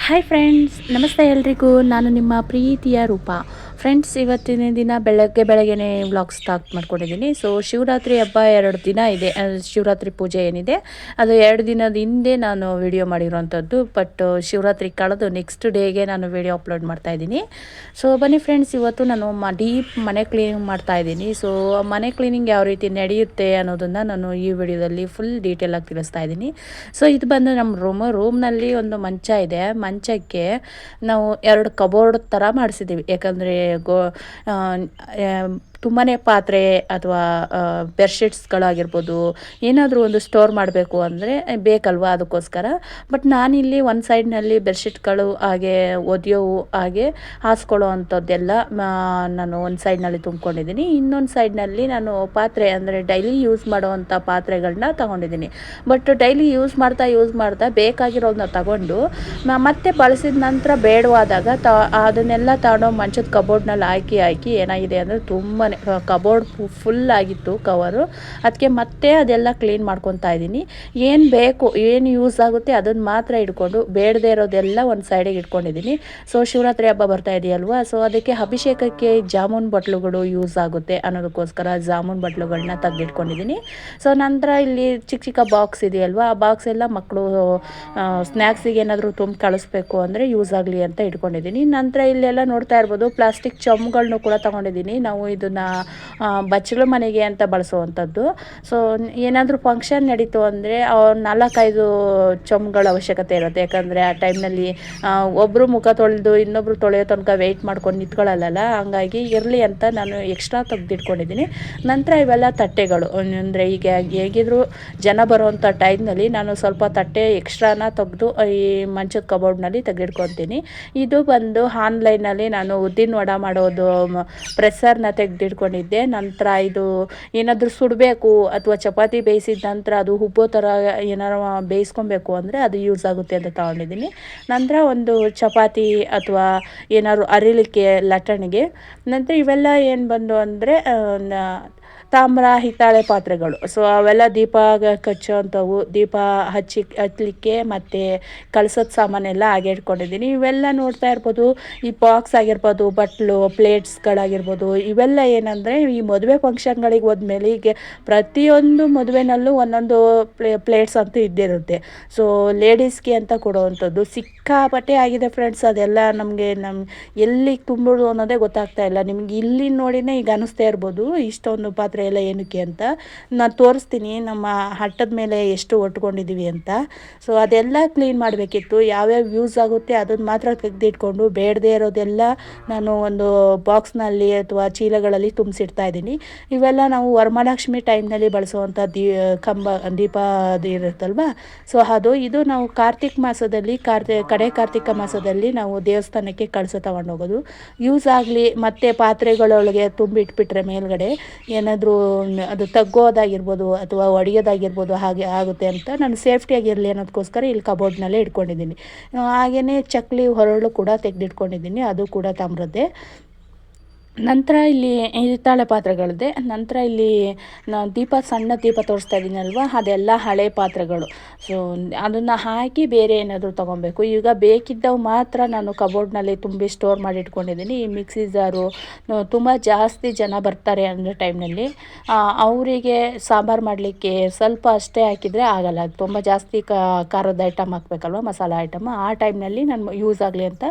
Hi friends, ನಮಸ್ತೆ ಎಲ್ರಿಗೂ. ನಾನು ನಿಮ್ಮ ಪ್ರೀತಿಯ ರೂಪ. ಫ್ರೆಂಡ್ಸ್, ಇವತ್ತಿನ ದಿನ ಬೆಳಗ್ಗೆನೇ ವ್ಲಾಗ್ ಸ್ಟಾರ್ಟ್ ಮಾಡ್ಕೊಂಡಿದ್ದೀನಿ. ಸೊ ಶಿವರಾತ್ರಿ ಹಬ್ಬ 2 ದಿನ ಇದೆ. ಶಿವರಾತ್ರಿ ಪೂಜೆ ಏನಿದೆ ಅದು 2 ದಿನದ ಹಿಂದೆ ನಾನು ವಿಡಿಯೋ ಮಾಡಿರೋವಂಥದ್ದು. ಬಟ್ ಶಿವರಾತ್ರಿ ಕಳೆದು ನೆಕ್ಸ್ಟ್ ಡೇಗೆ ನಾನು ವಿಡಿಯೋ ಅಪ್ಲೋಡ್ ಮಾಡ್ತಾ ಇದ್ದೀನಿ. ಸೊ ಬನ್ನಿ ಫ್ರೆಂಡ್ಸ್, ಇವತ್ತು ನಾನು ಡೀಪ್ ಮನೆ ಕ್ಲೀನಿಂಗ್ ಮಾಡ್ತಾ ಇದ್ದೀನಿ. ಸೊ ಮನೆ ಕ್ಲೀನಿಂಗ್ ಯಾವ ರೀತಿ ನಡೆಯುತ್ತೆ ಅನ್ನೋದನ್ನು ನಾನು ಈ ವಿಡಿಯೋದಲ್ಲಿ ಫುಲ್ ಡೀಟೇಲಾಗಿ ತಿಳಿಸ್ತಾ ಇದ್ದೀನಿ. ಸೊ ಇದು ಬಂದು ನಮ್ಮ ರೂಮ್ನಲ್ಲಿ ಒಂದು ಮಂಚ ಇದೆ. ಮಂಚಕ್ಕೆ ನಾವು 2 ಕಬೋರ್ಡ್ ಥರ ಮಾಡಿಸಿದ್ದೀವಿ. ಯಾಕಂದರೆ ತುಂಬಾ ಪಾತ್ರೆ ಅಥವಾ ಬೆಡ್ಶೀಟ್ಸ್ಗಳಾಗಿರ್ಬೋದು, ಏನಾದರೂ ಒಂದು ಸ್ಟೋರ್ ಮಾಡಬೇಕು ಅಂದರೆ ಬೇಕಲ್ವ, ಅದಕ್ಕೋಸ್ಕರ. ಬಟ್ ನಾನಿಲ್ಲಿ ಒಂದು ಸೈಡ್ನಲ್ಲಿ ಬೆಡ್ಶೀಟ್ಗಳು ಹಾಗೆ ಒದೆಯೋವು ಹಾಗೆ ಹಾಸ್ಕೊಳ್ಳೋ ಅಂಥದ್ದೆಲ್ಲ ನಾನು ಒಂದು ಸೈಡ್ನಲ್ಲಿ ತುಂಬ್ಕೊಂಡಿದ್ದೀನಿ. ಇನ್ನೊಂದು ಸೈಡ್ನಲ್ಲಿ ನಾನು ಪಾತ್ರೆ ಅಂದರೆ ಡೈಲಿ ಯೂಸ್ ಮಾಡೋವಂಥ ಪಾತ್ರೆಗಳನ್ನ ತಗೊಂಡಿದ್ದೀನಿ. ಬಟ್ ಡೈಲಿ ಯೂಸ್ ಮಾಡ್ತಾ ಬೇಕಾಗಿರೋದನ್ನ ತಗೊಂಡು ಮತ್ತೆ ಬಳಸಿದ ನಂತರ ಬೇಡವಾದಾಗ ಅದನ್ನೆಲ್ಲ ತಗೊಂಡು ಮಂಚದ ಕಬೋರ್ಡ್ನಲ್ಲಿ ಹಾಕಿ ಏನಾಗಿದೆ ಅಂದರೆ ತುಂಬಾ ಕಬೋರ್ಡ್ ಫುಲ್ ಆಗಿತ್ತು ಕವರು. ಅದಕ್ಕೆ ಮತ್ತೆ ಅದೆಲ್ಲ ಕ್ಲೀನ್ ಮಾಡ್ಕೊತಾ ಇದ್ದೀನಿ. ಏನು ಬೇಕು, ಏನು ಯೂಸ್ ಆಗುತ್ತೆ ಅದನ್ನು ಮಾತ್ರ ಇಟ್ಕೊಂಡು ಬೇಡದೇ ಇರೋದೆಲ್ಲ ಒಂದು ಸೈಡಿಗೆ ಇಟ್ಕೊಂಡಿದ್ದೀನಿ. ಸೊ ಶಿವರಾತ್ರಿ ಹಬ್ಬ ಬರ್ತಾ ಇದೆಯಲ್ವಾ, ಸೊ ಅದಕ್ಕೆ ಅಭಿಷೇಕಕ್ಕೆ ಜಾಮೂನ್ ಬಟ್ಲುಗಳು ಯೂಸ್ ಆಗುತ್ತೆ ಅನ್ನೋದಕ್ಕೋಸ್ಕರ ಜಾಮೂನ್ ಬಟ್ಲುಗಳನ್ನ ತೆಗೆದಿಟ್ಕೊಂಡಿದ್ದೀನಿ. ಸೊ ನಂತರ ಇಲ್ಲಿ ಚಿಕ್ಕ ಬಾಕ್ಸ್ ಇದೆಯಲ್ವಾ, ಆ ಬಾಕ್ಸ್ ಎಲ್ಲ ಮಕ್ಕಳು ಸ್ನ್ಯಾಕ್ಸಿಗೆ ಏನಾದರೂ ತುಂಬ ಕಳಿಸ್ಬೇಕು ಅಂದರೆ ಯೂಸ್ ಆಗಲಿ ಅಂತ ಇಟ್ಕೊಂಡಿದ್ದೀನಿ. ನಂತರ ಇಲ್ಲೆಲ್ಲ ನೋಡ್ತಾ ಇರ್ಬೋದು, ಪ್ಲಾಸ್ಟಿಕ್ ಚಮ್ಗಳನ್ನೂ ಕೂಡ ತೊಗೊಂಡಿದ್ದೀನಿ. ನಾವು ಇದನ್ನು ಬಚ್ಚಲ ಮನೆಗೆ ಅಂತ ಬಳಸುವಂಥದ್ದು. ಸೊ ಏನಾದರೂ ಫಂಕ್ಷನ್ ನಡೀತು ಅಂದರೆ 4-5 ಚಮ್ಗಳ ಅವಶ್ಯಕತೆ ಇರುತ್ತೆ. ಯಾಕಂದರೆ ಆ ಟೈಮ್ನಲ್ಲಿ ಒಬ್ಬರು ಮುಖ ತೊಳೆದು ಇನ್ನೊಬ್ರು ತೊಳೆಯೋ ತನಕ ವೆಯ್ಟ್ ಮಾಡ್ಕೊಂಡು ನಿಂತ್ಕೊಳ್ಳಲ್ಲ. ಹಂಗಾಗಿ ಇರಲಿ ಅಂತ ನಾನು ಎಕ್ಸ್ಟ್ರಾ ತೆಗೆದಿಟ್ಕೊಂಡಿದ್ದೀನಿ. ನಂತರ ಇವೆಲ್ಲ ತಟ್ಟೆಗಳು ಅಂದರೆ ಈಗ ಹೇಗಿದ್ರು ಜನ ಬರುವಂಥ ಟೈಮ್ನಲ್ಲಿ ನಾನು ಸ್ವಲ್ಪ ತಟ್ಟೆ ಎಕ್ಸ್ಟ್ರಾನ ತೆಗೆದು ಈ ಮಂಚದ ಕಬೋರ್ಡ್ನಲ್ಲಿ ತೆಗೆದಿಟ್ಕೊತೀನಿ. ಇದು ಬಂದು ಆನ್ಲೈನಲ್ಲಿ ನಾನು ಉದ್ದಿನ ವಡೆ ಮಾಡೋದು ಪ್ರೆಸ್ಸರ್ನ ತೆಗೆದಿಟ್ಕೊಂಡಿದ್ದೆ. ನಂತರ ಇದು ಏನಾದರೂ ಸುಡಬೇಕು ಅಥವಾ ಚಪಾತಿ ಬೇಯಿಸಿದ ನಂತರ ಅದು ಹುಬ್ಬೋ ಥರ ಏನಾರು ಬೇಯಿಸ್ಕೊಬೇಕು ಅಂದರೆ ಅದು ಯೂಸ್ ಆಗುತ್ತೆ ಅಂತ ತೊಗೊಂಡಿದ್ದೀನಿ. ನಂತರ ಒಂದು ಚಪಾತಿ ಅಥವಾ ಏನಾದ್ರು ಅರಿಲಿಕ್ಕೆ ಲಟ್ಟಣಿಗೆ. ನಂತರ ಇವೆಲ್ಲ ಏನು ಬಂದು ಅಂದರೆ ತಾಮ್ರ ಹಿತ್ತಾಳೆ ಪಾತ್ರೆಗಳು. ಸೊ ಅವೆಲ್ಲ ದೀಪ ಹಚ್ಚೋವಂಥವು, ದೀಪ ಹಚ್ಚಲಿಕ್ಕೆ ಮತ್ತು ಕಳ್ಸೋದು ಸಾಮಾನೆಲ್ಲ ಹಾಗೆ ಇಟ್ಕೊಂಡಿದ್ದೀನಿ. ಇವೆಲ್ಲ ನೋಡ್ತಾ ಇರ್ಬೋದು, ಈ ಬಾಕ್ಸ್ ಆಗಿರ್ಬೋದು, ಬಟ್ಲು ಪ್ಲೇಟ್ಸ್ಗಳಾಗಿರ್ಬೋದು, ಇವೆಲ್ಲ ಏನಂದರೆ ಈ ಮದುವೆ ಫಂಕ್ಷನ್ಗಳಿಗೆ ಹೋದ್ಮೇಲೆ ಈಗ ಪ್ರತಿಯೊಂದು ಮದುವೆನಲ್ಲೂ ಒಂದೊಂದು ಪ್ಲೇಟ್ಸ್ ಅಂತೂ ಇದ್ದಿರುತ್ತೆ. ಸೊ ಲೇಡೀಸ್ಗೆ ಅಂತ ಕೊಡುವಂಥದ್ದು ಸಿಕ್ಕಾಪಟ್ಟೆ ಆಗಿದೆ ಫ್ರೆಂಡ್ಸ್. ಅದೆಲ್ಲ ನಮಗೆ ಎಲ್ಲಿ ತುಂಬಿಡು ಅನ್ನೋದೇ ಗೊತ್ತಾಗ್ತಾ ಇಲ್ಲ. ನಿಮ್ಗೆ ಇಲ್ಲಿ ನೋಡಿನೇ ಈಗ ಅನ್ನಿಸ್ತಾ ಇರ್ಬೋದು ಇಷ್ಟೊಂದು ಪಾತ್ರೆ ಎಲ್ಲ ಏನಕ್ಕೆ ಅಂತ. ನಾನು ತೋರಿಸ್ತೀನಿ ನಮ್ಮ ಹಟ್ಟದ ಮೇಲೆ ಎಷ್ಟು ಒಟ್ಕೊಂಡಿದ್ದೀವಿ ಅಂತ. ಸೊ ಅದೆಲ್ಲ ಕ್ಲೀನ್ ಮಾಡಬೇಕಿತ್ತು. ಯಾವ್ಯಾವ ಯೂಸ್ ಆಗುತ್ತೆ ಅದನ್ನು ಮಾತ್ರ ತೆಗೆದಿಟ್ಕೊಂಡು ಬೇಡದೇ ಇರೋದೆಲ್ಲ ನಾನು ಒಂದು ಬಾಕ್ಸ್ನಲ್ಲಿ ಅಥವಾ ಚೀಲಗಳಲ್ಲಿ ತುಂಬಿಸಿಡ್ತಾ ಇದ್ದೀನಿ. ಇವೆಲ್ಲ ನಾವು ವರಮಹಾಲಕ್ಷ್ಮಿ ಟೈಮ್ನಲ್ಲಿ ಬಳಸುವಂಥ ದೀಪ ಅದು ಇರುತ್ತಲ್ವ, ಸೊ ಇದು ನಾವು ಕಾರ್ತಿಕ್ ಮಾಸದಲ್ಲಿ ಕಾರ್ತಿಕ ಮಾಸದಲ್ಲಿ ನಾವು ದೇವಸ್ಥಾನಕ್ಕೆ ಕಳಸ ತಗೊಂಡೋಗೋದು ಯೂಸ್ ಆಗಲಿ. ಮತ್ತು ಪಾತ್ರೆಗಳೊಳಗೆ ತುಂಬಿಟ್ಬಿಟ್ರೆ ಮೇಲ್ಗಡೆ ಏನಾದರೂ ಅದು ತಗ್ಗೋದಾಗಿರ್ಬೋದು ಅಥವಾ ಒಡೆಯೋದಾಗಿರ್ಬೋದು ಹಾಗೆ ಆಗುತ್ತೆ ಅಂತ ನಾನು ಸೇಫ್ಟಿಯಾಗಿರಲಿ ಅನ್ನೋದಕ್ಕೋಸ್ಕರ ಇಲ್ಲಿ ಕಬೋರ್ಡ್ನಲ್ಲೇ ಇಟ್ಕೊಂಡಿದ್ದೀನಿ. ಹಾಗೆಯೇ ಚಕ್ಲಿ ಹೊರಳು ಕೂಡ ತೆಗೆದಿಟ್ಕೊಂಡಿದ್ದೀನಿ, ಅದು ಕೂಡ ತಾಮ್ರದ್ದೇ. ನಂತರ ಇಲ್ಲಿ ಹಿತ್ತಾಳೆ ಪಾತ್ರೆಗಳಿದೆ. ನಂತರ ಇಲ್ಲಿ ನಾನು ಸಣ್ಣ ದೀಪ ತೋರಿಸ್ತಾ ಇದ್ದೀನಲ್ವ, ಅದೆಲ್ಲ ಹಳೆ ಪಾತ್ರೆಗಳು. ಸೊ ಅದನ್ನು ಹಾಕಿ ಬೇರೆ ಏನಾದರೂ ತೊಗೊಬೇಕು. ಈಗ ಬೇಕಿದ್ದವು ಮಾತ್ರ ನಾನು ಕಬೋರ್ಡ್ನಲ್ಲಿ ತುಂಬಿ ಸ್ಟೋರ್ ಮಾಡಿ ಇಟ್ಕೊಂಡಿದ್ದೀನಿ. ಈ ಮಿಕ್ಸಿ ಜಾರು ತುಂಬ ಜಾಸ್ತಿ ಜನ ಬರ್ತಾರೆ ಅನ್ನೋ ಟೈಮ್ನಲ್ಲಿ ಅವರಿಗೆ ಸಾಂಬಾರು ಮಾಡಲಿಕ್ಕೆ ಸ್ವಲ್ಪ ಅಷ್ಟೇ ಹಾಕಿದರೆ ಆಗಲ್ಲ. ತುಂಬ ಜಾಸ್ತಿ ಖಾರದ ಐಟಮ್ ಹಾಕಬೇಕಲ್ವ, ಮಸಾಲೆ ಐಟಮ್. ಆ ಟೈಮ್ನಲ್ಲಿ ನಾನು ಯೂಸ್ ಆಗಲಿ ಅಂತ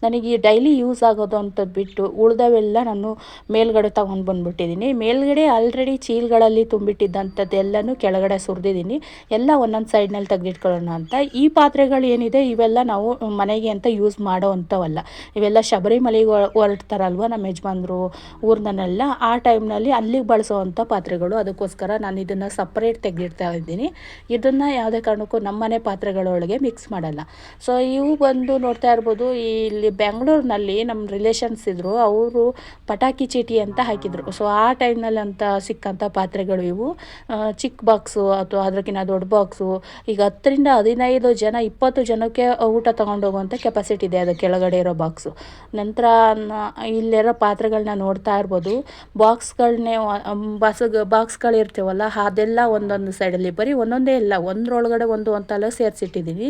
ನನಗೆ ಡೈಲಿ ಯೂಸ್ ಆಗೋದು ಅಂಥದ್ದು ಬಿಟ್ಟು ಉಳಿದವೆಲ್ಲ ನಾನು ಮೇಲ್ಗಡೆ ತಗೊಂಡು ಬಂದುಬಿಟ್ಟಿದ್ದೀನಿ. ಮೇಲ್ಗಡೆ ಆಲ್ರೆಡಿ ಚೀಲಗಳಲ್ಲಿ ತುಂಬಿಟ್ಟಿದ್ದಂಥದ್ದೆಲ್ಲನೂ ಕೆಳಗಡೆ ಸುರಿದಿದ್ದೀನಿ. ಎಲ್ಲ ಒಂದೊಂದು ಸೈಡ್ನಲ್ಲಿ ತೆಗೆದಿಟ್ಕೊಳ್ಳೋಣ ಅಂತ. ಈ ಪಾತ್ರೆಗಳು ಏನಿದೆ ಇವೆಲ್ಲ ನಾವು ಮನೆಗೆ ಅಂತ ಯೂಸ್ ಮಾಡೋ ಅಂಥವಲ್ಲ. ಇವೆಲ್ಲ ಶಬರಿಮಲೆಗೆ ಹೊರಡ್ತಾರಲ್ವ ನಮ್ಮ ಯಜಮಾನ್ರು ಊರ್ನನ್ನೆಲ್ಲ, ಆ ಟೈಮ್ನಲ್ಲಿ ಅಲ್ಲಿಗೆ ಬಳಸೋವಂಥ ಪಾತ್ರೆಗಳು. ಅದಕ್ಕೋಸ್ಕರ ನಾನು ಇದನ್ನು ಸಪ್ರೇಟ್ ತೆಗೆದಿಡ್ತಾ ಇದ್ದೀನಿ. ಇದನ್ನು ಯಾವುದೇ ಕಾರಣಕ್ಕೂ ನಮ್ಮನೆ ಪಾತ್ರೆಗಳೊಳಗೆ ಮಿಕ್ಸ್ ಮಾಡಲ್ಲ. ಸೊ ಇವು ಬಂದು ನೋಡ್ತಾ ಇರ್ಬೋದು, ಇಲ್ಲಿ ಬೆಂಗಳೂರಿನಲ್ಲಿ ನಮ್ಮ ರಿಲೇಷನ್ಸ್ ಇದ್ದರು. ಅವರು ಪಟಾಕಿ ಚೀಟಿ ಅಂತ ಹಾಕಿದರು. ಸೊ ಆ ಟೈಮ್ನಲ್ಲಿ ಅಂತ ಸಿಕ್ಕಂಥ ಪಾತ್ರೆಗಳು ಇವು. ಚಿಕ್ಕ ಬಾಕ್ಸು ಅಥವಾ ಅದಕ್ಕಿಂತ ದೊಡ್ಡ ಬಾಕ್ಸು. ಈಗ 10-15 ಜನ 20 ಜನಕ್ಕೆ ಊಟ ತೊಗೊಂಡೋಗುವಂಥ ಕೆಪಾಸಿಟಿ ಇದೆ ಅದು ಕೆಳಗಡೆ ಇರೋ ಬಾಕ್ಸು. ನಂತರ ಇಲ್ಲಿರೋ ಪಾತ್ರೆಗಳನ್ನ ನೋಡ್ತಾ ಇರ್ಬೋದು. ಬಾಕ್ಸ್ಗಳನ್ನೇ ಬಾಕ್ಸ್ಗಳಿರ್ತೀವಲ್ಲ ಅದೆಲ್ಲ ಒಂದೊಂದು ಸೈಡಲ್ಲಿ ಬರೀ ಒಂದೊಂದೇ ಇಲ್ಲ, ಒಂದರೊಳಗಡೆ ಒಂದು ಅಂತೆಲ್ಲ ಸೇರಿಸಿಟ್ಟಿದ್ದೀನಿ.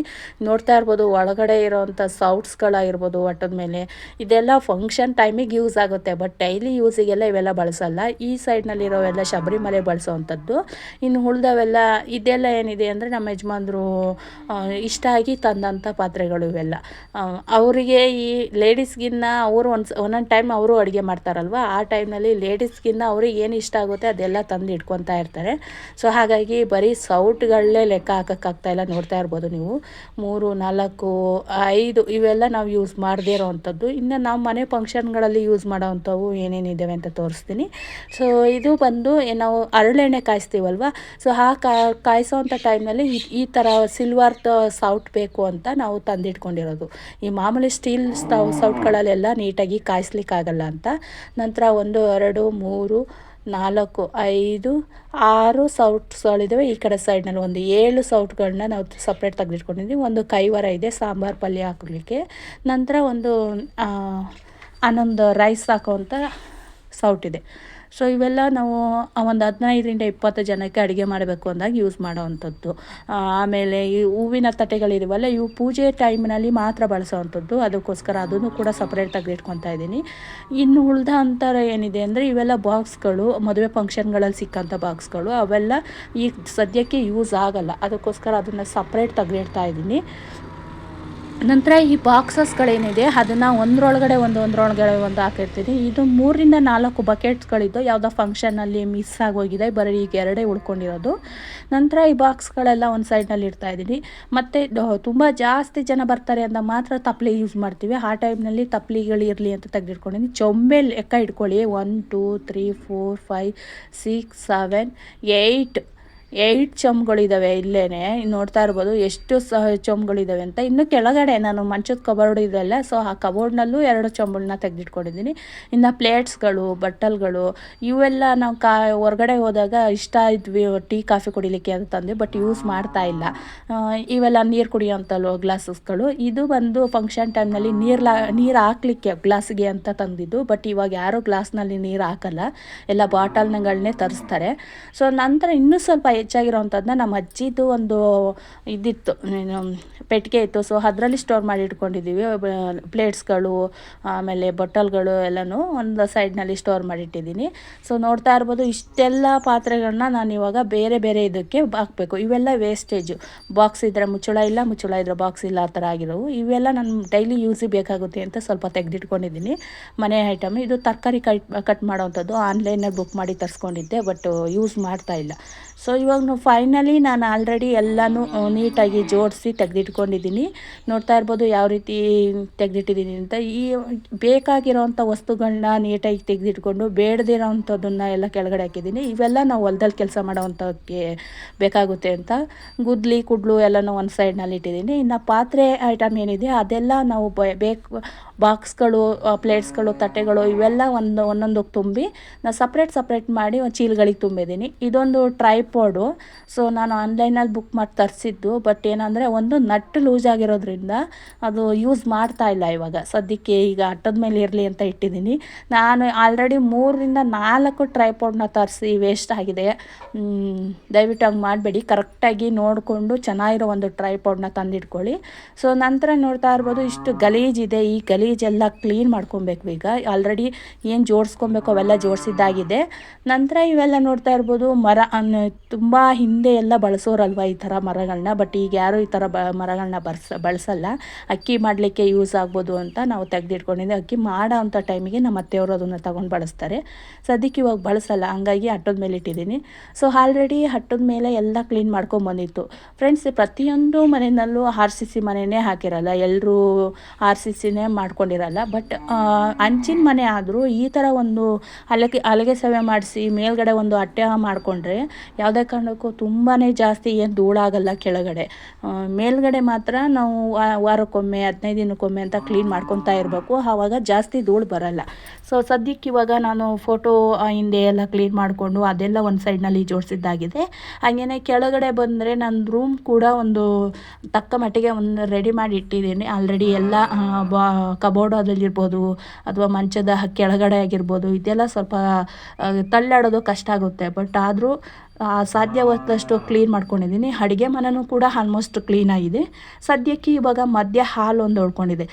ನೋಡ್ತಾ ಇರ್ಬೋದು ಒಳಗಡೆ ಇರೋವಂಥ ಸೌಟ್ಸ್ಗಳಾಗಿರ್ಬೋದು ಒಟ್ಟದ ಮೇಲೆ. ಇದೆಲ್ಲ ಫಂಕ್ಷನ್ ಟೈಮಿಗೆ ಯೂಸ್ ಆಗುತ್ತೆ, ಬಟ್ ಡೈಲಿ ಯೂಸಿಗೆಲ್ಲ ಇವೆಲ್ಲ ಬಳಸಲ್ಲ. ಈ ಸೈಡ್ನಲ್ಲಿರೋವೆಲ್ಲ ಶಬರಿಮಲೆ ಬಳಸೋವಂಥದ್ದು. ಇನ್ನು ಉಳ್ದವೆಲ್ಲ ಇದೆಲ್ಲ ಏನಿದೆ ಅಂದರೆ ನಮ್ಮ ಯಜಮಾನ್ರು ಇಷ್ಟ ಆಗಿ ತಂದಂಥ ಪಾತ್ರೆಗಳು ಇವೆಲ್ಲ. ಅವರಿಗೆ ಈ ಲೇಡೀಸ್ಗಿನ್ನ ಅವರು ಒಂದೊಂದು ಟೈಮ್ ಅವರು ಅಡುಗೆ ಮಾಡ್ತಾರಲ್ವ, ಆ ಟೈಮ್ನಲ್ಲಿ ಲೇಡೀಸ್ಗಿನ್ನ ಅವ್ರಿಗೆ ಏನು ಇಷ್ಟ ಆಗುತ್ತೆ ಅದೆಲ್ಲ ತಂದು ಇಟ್ಕೊತಾ ಇರ್ತಾರೆ. ಸೊ ಹಾಗಾಗಿ ಬರೀ ಸೌಟ್ಗಳನ್ನೇ ಲೆಕ್ಕ ಹಾಕೋಕ್ಕಾಗ್ತಾಯಿಲ್ಲ. ನೋಡ್ತಾ ಇರ್ಬೋದು ನೀವು 3, 4, 5 ಇವೆಲ್ಲ ನಾವು ಯೂಸ್ ಮಾಡದೇ ಇರೋವಂಥದ್ದು. ಇನ್ನು ನಾವು ಮನೆ ಫಂಕ್ಷನ್ಗಳಲ್ಲಿ ಯೂಸ್ ಮಾಡೋವಂಥವು ಏನೇನಿದ್ದಾವೆ ಅಂತ ತೋರಿಸ್ತೀನಿ. ಸೊ ಇದು ಬಂದು ನಾವು ಹರಳೆಣ್ಣೆ ಕಾಯಿಸ್ತೀವಲ್ವ, ಸೊ ಆ ಕಾಯಿಸೋವಂಥ ಟೈಮ್ನಲ್ಲಿ ಈ ಥರ ಸಿಲ್ವರ್ದು ಸೌಟ್ ಬೇಕು ಅಂತ ನಾವು ತಂದಿಟ್ಕೊಂಡಿರೋದು. ಈ ಮಾಮೂಲಿ ಸ್ಟೀಲ್ ಸೌಟ್ಗಳಲ್ಲೆಲ್ಲ ನೀಟಾಗಿ ಕಾಯಿಸ್ಲಿಕ್ಕಾಗಲ್ಲ ಅಂತ. ನಂತರ 1, 2, 3, 4, 5, 6 ಸೌಟ್ಸ್ಗಳಿದ್ದಾವೆ. ಈ ಕಡೆ ಸೈಡ್ನಲ್ಲಿ ಒಂದು 7 ಸೌಟ್ಗಳನ್ನ ನಾವು ಸಪ್ರೇಟ್ ತೆಗೆದಿಟ್ಕೊಂಡಿದ್ವಿ. ಒಂದು ಕೈವರ ಇದೆ ಸಾಂಬಾರು ಪಲ್ಯ ಹಾಕಲಿಕ್ಕೆ. ನಂತರ ಒಂದು 11 ರೈಸ್ ಹಾಕೋವಂಥ ಸೌಟ್ ಇದೆ. ಸೊ ಇವೆಲ್ಲ ನಾವು ಒಂದು 15-20 ಜನಕ್ಕೆ ಅಡುಗೆ ಮಾಡಬೇಕು ಅಂದಾಗ ಯೂಸ್ ಮಾಡೋವಂಥದ್ದು. ಆಮೇಲೆ ಈ ಹೂವಿನ ತಟ್ಟೆಗಳಿದಾವಲ್ಲ, ಇವು ಪೂಜೆ ಟೈಮ್ನಲ್ಲಿ ಮಾತ್ರ ಬಳಸೋವಂಥದ್ದು. ಅದಕ್ಕೋಸ್ಕರ ಅದನ್ನು ಕೂಡ ಸಪ್ರೇಟ್ ತೆಗೆದಿಟ್ಕೊತಾ ಇದ್ದೀನಿ. ಇನ್ನು ಉಳ್ದ ಅಂತರ ಏನಿದೆ ಅಂದರೆ ಇವೆಲ್ಲ ಬಾಕ್ಸ್ಗಳು, ಮದುವೆ ಫಂಕ್ಷನ್ಗಳಲ್ಲಿ ಸಿಕ್ಕಂಥ ಬಾಕ್ಸ್ಗಳು, ಅವೆಲ್ಲ ಈಗ ಸದ್ಯಕ್ಕೆ ಯೂಸ್ ಆಗಲ್ಲ. ಅದಕ್ಕೋಸ್ಕರ ಅದನ್ನು ಸಪ್ರೇಟ್ ತೆಗೆದಿಡ್ತಾ ಇದ್ದೀನಿ. ನಂತರ ಈ ಬಾಕ್ಸಸ್ಗಳೇನಿದೆ ಅದನ್ನು ಒಂದರೊಳಗಡೆ ಒಂದು ಹಾಕಿರ್ತೀನಿ. ಇದು 3-4 ಬಕೆಟ್ಸ್ಗಳಿದ್ದು ಯಾವುದೋ ಫಂಕ್ಷನಲ್ಲಿ ಮಿಸ್ ಆಗೋಗಿದೆ, ಬರೀ ಈಗ 2 ಉಳ್ಕೊಂಡಿರೋದು. ನಂತರ ಈ ಬಾಕ್ಸ್ಗಳೆಲ್ಲ ಒಂದು ಸೈಡ್ನಲ್ಲಿ ಇಡ್ತಾಯಿದ್ದೀನಿ. ಮತ್ತು ತುಂಬ ಜಾಸ್ತಿ ಜನ ಬರ್ತಾರೆ ಅಂತ ಮಾತ್ರ ತಪ್ಪಲೆ ಯೂಸ್ ಮಾಡ್ತೀವಿ. ಆ ಟೈಮ್ನಲ್ಲಿ ತಪ್ಪಲಿಗಳಿರಲಿ ಅಂತ ತೆಗೆದಿಟ್ಕೊಂಡಿದ್ದೀನಿ. ಚೊಂಬೆ ಲೆಕ್ಕ ಇಟ್ಕೊಳ್ಳಿ, 1, 2, 3, 4, 5, 6, 7, 8 ಚೊಂಬುಗಳಿದ್ದಾವೆ. ಇಲ್ಲೇ ನೋಡ್ತಾ ಇರ್ಬೋದು ಎಷ್ಟು ಚೊಂಬುಗಳಿದ್ದಾವೆ ಅಂತ. ಇನ್ನು ಕೆಳಗಡೆ ನಾನು ಮಂಚದ ಕಬೋರ್ಡ್ ಇದೆಲ್ಲ, ಸೊ ಆ ಕಬೋರ್ಡ್ನಲ್ಲೂ 2 ಚೊಂಬುಗಳನ್ನ ತೆಗೆದಿಟ್ಕೊಂಡಿದ್ದೀನಿ. ಇನ್ನು ಪ್ಲೇಟ್ಸ್ಗಳು, ಬಟ್ಟಲ್ಗಳು ಇವೆಲ್ಲ ನಾವು ಹೊರಗಡೆ ಹೋದಾಗ ಇಷ್ಟ ಇದ್ವಿ ಟೀ ಕಾಫಿ ಕುಡಿಲಿಕ್ಕೆ ಅಂತ ತಂದು, ಬಟ್ ಯೂಸ್ ಮಾಡ್ತಾ ಇಲ್ಲ. ಇವೆಲ್ಲ ನೀರು ಕುಡಿಯೋಂಥವು ಗ್ಲಾಸಸ್ಗಳು. ಇದು ಬಂದು ಫಂಕ್ಷನ್ ಟೈಮ್ನಲ್ಲಿ ನೀರು ಹಾಕ್ಲಿಕ್ಕೆ ಗ್ಲಾಸ್ಗೆ ಅಂತ ತಂದಿದ್ದು, ಬಟ್ ಇವಾಗ ಯಾರೂ ಗ್ಲಾಸ್ನಲ್ಲಿ ನೀರು ಹಾಕಲ್ಲ, ಎಲ್ಲ ಬಾಟಲ್ಗಳನ್ನೇ ತರಿಸ್ತಾರೆ. ಸೊ ನಂತರ ಇನ್ನೂ ಸ್ವಲ್ಪ ಹೆಚ್ಚಾಗಿರೋವಂಥದ್ದನ್ನ ನಮ್ಮ ಅಜ್ಜಿದು ಒಂದು ಇದಿತ್ತು, ಪೆಟ್ಟಿಗೆ ಇತ್ತು. ಸೊ ಅದರಲ್ಲಿ ಸ್ಟೋರ್ ಮಾಡಿ ಇಟ್ಕೊಂಡಿದ್ದೀವಿ. ಪ್ಲೇಟ್ಸ್ಗಳು ಆಮೇಲೆ ಬಟ್ಟಲ್ಗಳು ಎಲ್ಲನೂ ಒಂದು ಸೈಡ್ನಲ್ಲಿ ಸ್ಟೋರ್ ಮಾಡಿಟ್ಟಿದ್ದೀನಿ. ಸೊ ನೋಡ್ತಾ ಇರ್ಬೋದು ಇಷ್ಟೆಲ್ಲ ಪಾತ್ರೆಗಳನ್ನ ನಾನು ಇವಾಗ ಬೇರೆ ಬೇರೆ ಇದಕ್ಕೆ ಹಾಕಬೇಕು. ಇವೆಲ್ಲ ವೇಸ್ಟೇಜು. ಬಾಕ್ಸ್ ಇದ್ದರೆ ಮುಚ್ಚಳ ಇಲ್ಲ, ಮುಚ್ಚಳ ಇದ್ದರೆ ಬಾಕ್ಸ್ ಇಲ್ಲ, ಆ ಥರ ಆಗಿರೋವು. ಇವೆಲ್ಲ ನಾನು ಡೈಲಿ ಯೂಸಿಗೆ ಬೇಕಾಗುತ್ತೆ ಅಂತ ಸ್ವಲ್ಪ ತೆಗೆದಿಟ್ಕೊಂಡಿದ್ದೀನಿ. ಮನೆ ಐಟಮ್ ಇದು. ತರಕಾರಿ ಕಟ್ ಮಾಡೋವಂಥದ್ದು ಆನ್ಲೈನಲ್ಲಿ ಬುಕ್ ಮಾಡಿ ತರಿಸ್ಕೊಂಡಿದ್ದೆ, ಬಟ್ ಯೂಸ್ ಮಾಡ್ತಾ ಇಲ್ಲ. ಸೊ ಇವಾಗ ಫೈನಲಿ ನಾನು ಆಲ್ರೆಡಿ ಎಲ್ಲನೂ ನೀಟಾಗಿ ಜೋಡಿಸಿ ತೆಗೆದಿಟ್ಕೊಂಡಿದ್ದೀನಿ. ನೋಡ್ತಾ ಇರ್ಬೋದು ಯಾವ ರೀತಿ ತೆಗೆದಿಟ್ಟಿದ್ದೀನಿ ಅಂತ. ಈ ಬೇಕಾಗಿರೋವಂಥ ವಸ್ತುಗಳನ್ನ ನೀಟಾಗಿ ತೆಗೆದಿಟ್ಕೊಂಡು ಬೇಡದಿರೋವಂಥದ್ದನ್ನು ಎಲ್ಲ ಕೆಳಗಡೆ ಹಾಕಿದ್ದೀನಿ. ಇವೆಲ್ಲ ನಾವು ಹೊಲದಲ್ಲಿ ಕೆಲಸ ಮಾಡೋವಂಥಕ್ಕೆ ಬೇಕಾಗುತ್ತೆ ಅಂತ ಗುದ್ಲಿ ಕುಡ್ಲು ಎಲ್ಲನೂ ಒಂದು ಸೈಡ್ನಲ್ಲಿ ಇಟ್ಟಿದ್ದೀನಿ. ಇನ್ನು ಪಾತ್ರೆ ಐಟಮ್ ಏನಿದೆ ಅದೆಲ್ಲ ನಾವು ಬಾಕ್ಸ್ಗಳು, ಪ್ಲೇಟ್ಸ್ಗಳು, ತಟ್ಟೆಗಳು ಇವೆಲ್ಲ ಒಂದೊಂದಕ್ಕೆ ತುಂಬಿ ನಾನು ಸಪ್ರೇಟ್ ಮಾಡಿ ಒಂದು ಚೀಲಗಳಿಗೆ ತುಂಬಿದ್ದೀನಿ. ಇದೊಂದು ಟ್ರೈಪಾಡು. ಸೊ ನಾನು ಆನ್ಲೈನಲ್ಲಿ ಬುಕ್ ಮಾಡಿ ತರಿಸಿದ್ದು, ಬಟ್ ಏನಂದರೆ ಒಂದು ನಟ್ಟು ಲೂಸ್ ಆಗಿರೋದ್ರಿಂದ ಅದು ಯೂಸ್ ಮಾಡ್ತಾ ಇಲ್ಲ ಇವಾಗ ಸದ್ಯಕ್ಕೆ. ಈಗ ಅಟ್ಟದ ಮೇಲೆ ಇರಲಿ ಅಂತ ಇಟ್ಟಿದ್ದೀನಿ. ನಾನು ಆಲ್ರೆಡಿ 3-4 ಟ್ರೈಪಾಡ್ನ ತರಿಸಿ ವೇಸ್ಟ್ ಆಗಿದೆ. ದಯವಿಟ್ಟು ಹಂಗೆ ಮಾಡಬೇಡಿ. ಕರೆಕ್ಟಾಗಿ ನೋಡಿಕೊಂಡು ಚೆನ್ನಾಗಿರೋ ಒಂದು ಟ್ರೈಪಾಡ್ನ ತಂದಿಟ್ಕೊಳ್ಳಿ. ಸೊ ನಂತರ ನೋಡ್ತಾ ಇರ್ಬೋದು ಇಷ್ಟು ಗಲೀಜಿದೆ. ಈ ಗಲೀಜೆಲ್ಲ ಕ್ಲೀನ್ ಮಾಡ್ಕೊಬೇಕು. ಈಗ ಆಲ್ರೆಡಿ ಏನು ಜೋಡಿಸ್ಕೊಬೇಕು ಅವೆಲ್ಲ ಜೋಡಿಸಿದ್ದಾಗಿದೆ. ನಂತರ ಇವೆಲ್ಲ ನೋಡ್ತಾ ಇರ್ಬೋದು ಮರ ತುಂಬ ಹಿಂದೆ ಎಲ್ಲ ಬಳಸೋರಲ್ವ ಈ ಥರ ಮರಗಳನ್ನ, ಬಟ್ ಈಗ ಯಾರು ಈ ಥರ ಮರಗಳನ್ನ ಬಳಸಲ್ಲ. ಅಕ್ಕಿ ಮಾಡಲಿಕ್ಕೆ ಯೂಸ್ ಆಗ್ಬೋದು ಅಂತ ನಾವು ತೆಗೆದಿಟ್ಕೊಂಡಿದ್ದೆ. ಅಕ್ಕಿ ಮಾಡೋ ಅಂಥ ಟೈಮಿಗೆ ನಮ್ಮ ಅತ್ತೆಯವರು ಅದನ್ನು ತಗೊಂಡು ಬಳಸ್ತಾರೆ. ಸದ್ಯಕ್ಕೆ ಇವಾಗ ಬಳಸಲ್ಲ, ಹಂಗಾಗಿ ಹಟ್ಟದ ಮೇಲೆ ಇಟ್ಟಿದ್ದೀನಿ. ಸೊ ಆಲ್ರೆಡಿ ಹಟ್ಟದ ಮೇಲೆ ಎಲ್ಲ ಕ್ಲೀನ್ ಮಾಡ್ಕೊಂಬಂದಿತ್ತು. ಫ್ರೆಂಡ್ಸ್, ಪ್ರತಿಯೊಂದು ಮನೆಯಲ್ಲೂ RCC ಮನೆಯೇ ಹಾಕಿರಲ್ಲ, ಎಲ್ಲರೂ RCCನೇ ಮಾಡ್ಕೊಂಡಿರಲ್ಲ. ಬಟ್ ಹಂಚಿನ ಮನೆ ಆದರೂ ಈ ಥರ ಒಂದು ಹಲಗೆ ಸೇವೆ ಮಾಡಿಸಿ ಮೇಲ್ಗಡೆ ಒಂದು ಅಟ್ಟೆ ಮಾಡಿಕೊಂಡ್ರೆ ಯಾವುದೇ ಕಾರಣ ಕಾರಣಕ್ಕೂ ತುಂಬಾ ಜಾಸ್ತಿ ಏನು ಧೂಳಾಗಲ್ಲ ಕೆಳಗಡೆ. ಮೇಲ್ಗಡೆ ಮಾತ್ರ ನಾವು ವಾರಕ್ಕೊಮ್ಮೆ 15 ದಿನಕ್ಕೊಮ್ಮೆ ಅಂತ ಕ್ಲೀನ್ ಮಾಡ್ಕೊತಾ ಇರಬೇಕು, ಆವಾಗ ಜಾಸ್ತಿ ಧೂಳು ಬರಲ್ಲ. ಸೊ ಸದ್ಯಕ್ಕೆ ಇವಾಗ ನಾನು ಫೋಟೋ ಹಿಂದೆ ಎಲ್ಲ ಕ್ಲೀನ್ ಮಾಡಿಕೊಂಡು ಅದೆಲ್ಲ ಒಂದು ಸೈಡ್ನಲ್ಲಿ ಜೋಡಿಸಿದ್ದಾಗಿದೆ. ಹಾಗೆಯೇ ಕೆಳಗಡೆ ಬಂದರೆ ನನ್ನ ರೂಮ್ ಕೂಡ ಒಂದು ತಕ್ಕ ಮಟ್ಟಿಗೆ ಒಂದು ರೆಡಿ ಮಾಡಿ ಇಟ್ಟಿದ್ದೀನಿ ಆಲ್ರೆಡಿ. ಎಲ್ಲ ಕಬೋರ್ಡಲ್ಲಿರ್ಬೋದು ಅಥವಾ ಮಂಚದ ಕೆಳಗಡೆ ಆಗಿರ್ಬೋದು, ಇದೆಲ್ಲ ಸ್ವಲ್ಪ ತಳ್ಳಾಡೋದು ಕಷ್ಟ ಆಗುತ್ತೆ. ಬಟ್ ಆದರೂ ಸಾಧ್ಯವಾದಷ್ಟು ಕ್ಲೀನ್ ಮಾಡ್ಕೊಂಡಿದ್ದೀನಿ. ಅಡುಗೆ ಮನೆಯೂ ಕೂಡ ಆಲ್ಮೋಸ್ಟ್ ಕ್ಲೀನಾಗಿದೆ. ಸದ್ಯಕ್ಕೆ ಇವಾಗ ಮಧ್ಯ ಹಾಲ್ ಒಂದು ಉಳ್ಕೊಂಡಿದೆ.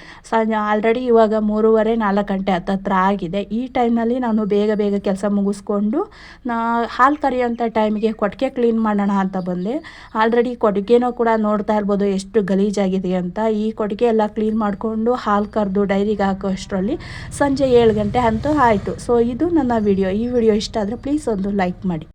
ಆಲ್ರೆಡಿ ಇವಾಗ 3:30-4 ಗಂಟೆ ಹತ್ತತ್ರ ಆಗಿದೆ. ಈ ಟೈಮ್ನಲ್ಲಿ ನಾನು ಬೇಗ ಬೇಗ ಕೆಲಸ ಮುಗಿಸ್ಕೊಂಡು ಹಾಲು ಕರಿಯೋಂಥ ಟೈಮಿಗೆ ಕೊಟ್ಟಿಗೆ ಕ್ಲೀನ್ ಮಾಡೋಣ ಅಂತ ಬಂದೆ. ಆಲ್ರೆಡಿ ಕೊಟ್ಟಿಗೆನೂ ಕೂಡ ನೋಡ್ತಾ ಇರ್ಬೋದು ಎಷ್ಟು ಗಲೀಜಾಗಿದೆ ಅಂತ. ಈ ಕೊಟ್ಟಿಗೆ ಎಲ್ಲ ಕ್ಲೀನ್ ಮಾಡಿಕೊಂಡು ಹಾಲು ಕರೆದು ಡೈರಿಗೆ ಹಾಕೋ ಅಷ್ಟರಲ್ಲಿ ಸಂಜೆ 7 ಗಂಟೆ ಅಂತೂ ಆಯಿತು. ಸೊ ಇದು ನನ್ನ ವಿಡಿಯೋ. ಈ ವಿಡಿಯೋ ಇಷ್ಟ ಆದರೆ ಪ್ಲೀಸ್ ಒಂದು ಲೈಕ್ ಮಾಡಿ.